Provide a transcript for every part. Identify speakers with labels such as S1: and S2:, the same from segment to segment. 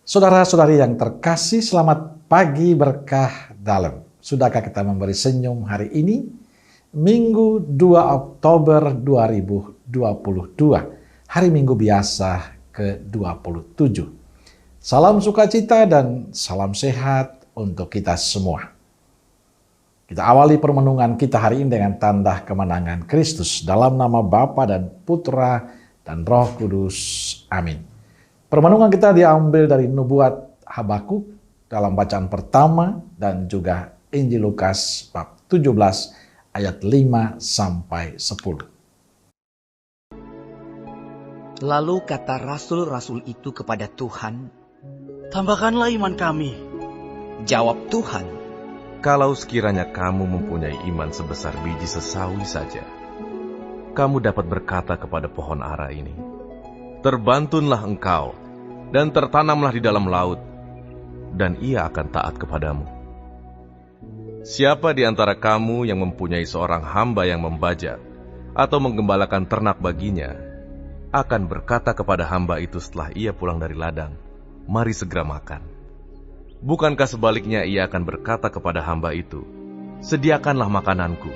S1: Saudara-saudari yang terkasih, selamat pagi berkah dalam. Sudahkah kita memberi senyum hari ini? Minggu 2 Oktober 2022, hari Minggu biasa ke-27. Salam sukacita dan salam sehat untuk kita semua. Kita awali permenungan kita hari ini dengan tanda kemenangan Kristus dalam nama Bapa dan Putra dan Roh Kudus. Amin. Permenungan kita diambil dari nubuat Habakuk dalam bacaan pertama dan juga Injil Lukas bab 17 ayat 5 sampai 10.
S2: Lalu kata rasul-rasul itu kepada Tuhan, "Tambahkanlah iman kami." Jawab Tuhan,
S3: "Kalau sekiranya kamu mempunyai iman sebesar biji sesawi saja, kamu dapat berkata kepada pohon ara ini, 'Terbantunlah engkau, dan tertanamlah di dalam laut,' dan ia akan taat kepadamu. Siapa di antara kamu yang mempunyai seorang hamba yang membajak atau menggembalakan ternak baginya, akan berkata kepada hamba itu setelah ia pulang dari ladang, 'Mari segera makan.' Bukankah sebaliknya ia akan berkata kepada hamba itu, 'Sediakanlah makananku,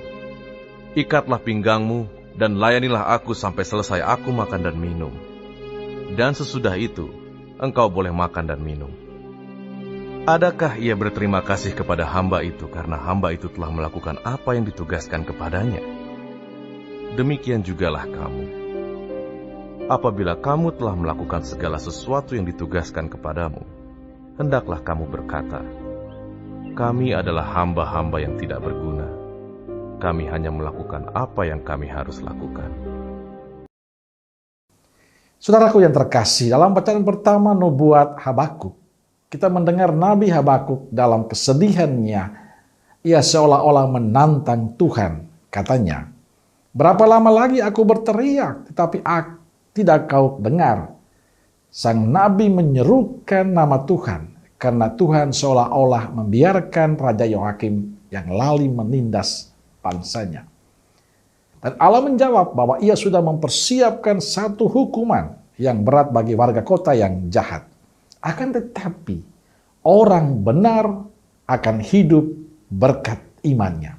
S3: ikatlah pinggangmu, dan layanilah aku sampai selesai aku makan dan minum. Dan sesudah itu, engkau boleh makan dan minum.' Adakah ia berterima kasih kepada hamba itu karena hamba itu telah melakukan apa yang ditugaskan kepadanya? Demikian jugalah kamu. Apabila kamu telah melakukan segala sesuatu yang ditugaskan kepadamu, hendaklah kamu berkata, 'Kami adalah hamba-hamba yang tidak berguna. Kami hanya melakukan apa yang kami harus lakukan.'"
S1: Saudaraku yang terkasih, dalam bacaan pertama nubuat Habakuk, kita mendengar Nabi Habakuk dalam kesedihannya, ia seolah-olah menantang Tuhan. Katanya, "Berapa lama lagi aku berteriak, tetapi tidak kau dengar?" Sang Nabi menyerukan nama Tuhan, karena Tuhan seolah-olah membiarkan Raja Yoakim yang lali menindas bangsanya. Dan Allah menjawab bahwa ia sudah mempersiapkan satu hukuman yang berat bagi warga kota yang jahat. Akan tetapi, orang benar akan hidup berkat imannya.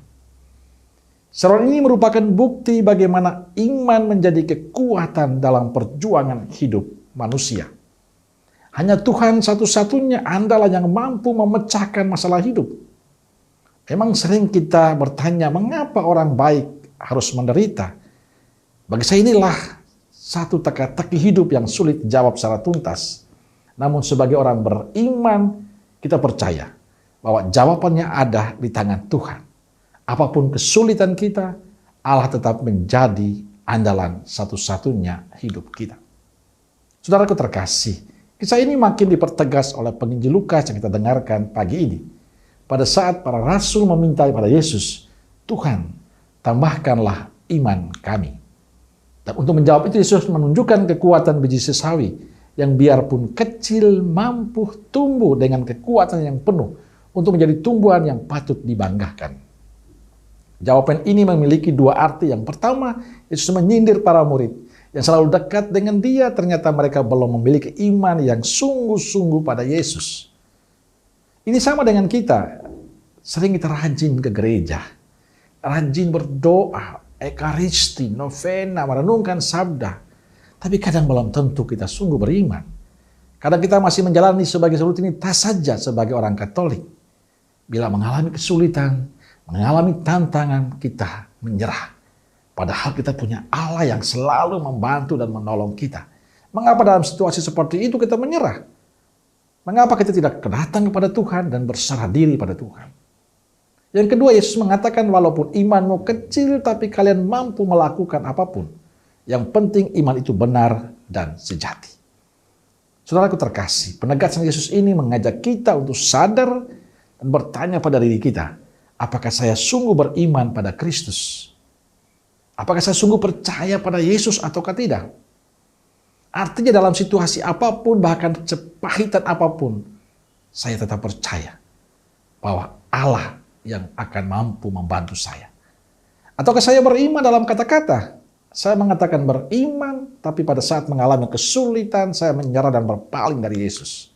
S1: Seruan ini merupakan bukti bagaimana iman menjadi kekuatan dalam perjuangan hidup manusia. Hanya Tuhan satu-satunya andalan yang mampu memecahkan masalah hidup. Memang sering kita bertanya, mengapa orang baik harus menderita? Bagi saya inilah satu teka-teki hidup yang sulit dijawab secara tuntas. Namun sebagai orang beriman, kita percaya bahwa jawabannya ada di tangan Tuhan. Apapun kesulitan kita, Allah tetap menjadi andalan satu-satunya hidup kita. Saudaraku terkasih, kisah ini makin dipertegas oleh penginjil Lukas yang kita dengarkan pagi ini. Pada saat para rasul meminta pada Yesus, "Tuhan, tambahkanlah iman kami." Dan untuk menjawab itu, Yesus menunjukkan kekuatan biji sesawi yang biarpun kecil mampu tumbuh dengan kekuatan yang penuh untuk menjadi tumbuhan yang patut dibanggakan. Jawaban ini memiliki dua arti. Yang pertama, Yesus menyindir para murid yang selalu dekat dengan Dia, ternyata mereka belum memiliki iman yang sungguh-sungguh pada Yesus. Ini sama dengan kita. Sering kita rajin ke gereja, rajin berdoa, ekaristi, novena, merenungkan sabda. Tapi kadang belum tentu kita sungguh beriman. Kadang kita masih menjalani sebagai rutinitas saja sebagai orang Katolik. Bila mengalami kesulitan, mengalami tantangan, kita menyerah. Padahal kita punya Allah yang selalu membantu dan menolong kita. Mengapa dalam situasi seperti itu kita menyerah? Mengapa kita tidak datang kepada Tuhan dan berserah diri pada Tuhan? Yang kedua, Yesus mengatakan walaupun imanmu kecil, tapi kalian mampu melakukan apapun. Yang penting iman itu benar dan sejati. Saudaraku terkasih, penegasan Yesus ini mengajak kita untuk sadar dan bertanya pada diri kita, apakah saya sungguh beriman pada Kristus? Apakah saya sungguh percaya pada Yesus ataukah tidak? Artinya dalam situasi apapun, bahkan sepahitan apapun, saya tetap percaya bahwa Allah yang akan mampu membantu saya. Ataukah saya beriman dalam kata-kata? Saya mengatakan beriman, tapi pada saat mengalami kesulitan, saya menyerah dan berpaling dari Yesus.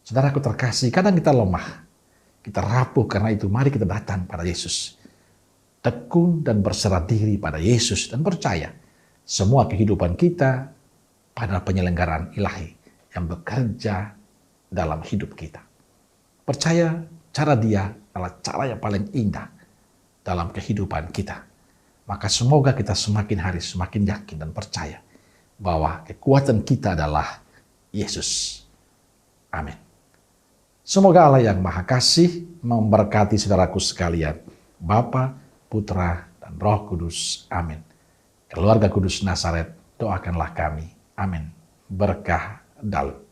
S1: Saudaraku terkasih, kadang kita lemah, kita rapuh, karena itu mari kita datang pada Yesus. Tekun dan berserah diri pada Yesus dan percaya semua kehidupan kita pada penyelenggaraan ilahi yang bekerja dalam hidup kita. Percaya cara Dia adalah cara yang paling indah dalam kehidupan kita. Maka semoga kita semakin hari semakin yakin dan percaya bahwa kekuatan kita adalah Yesus. Amin. Semoga Allah yang Maha Kasih memberkati saudaraku sekalian, Bapa, Putra, dan Roh Kudus. Amin. Keluarga Kudus Nazaret, doakanlah kami. Amin. Berkah dalam.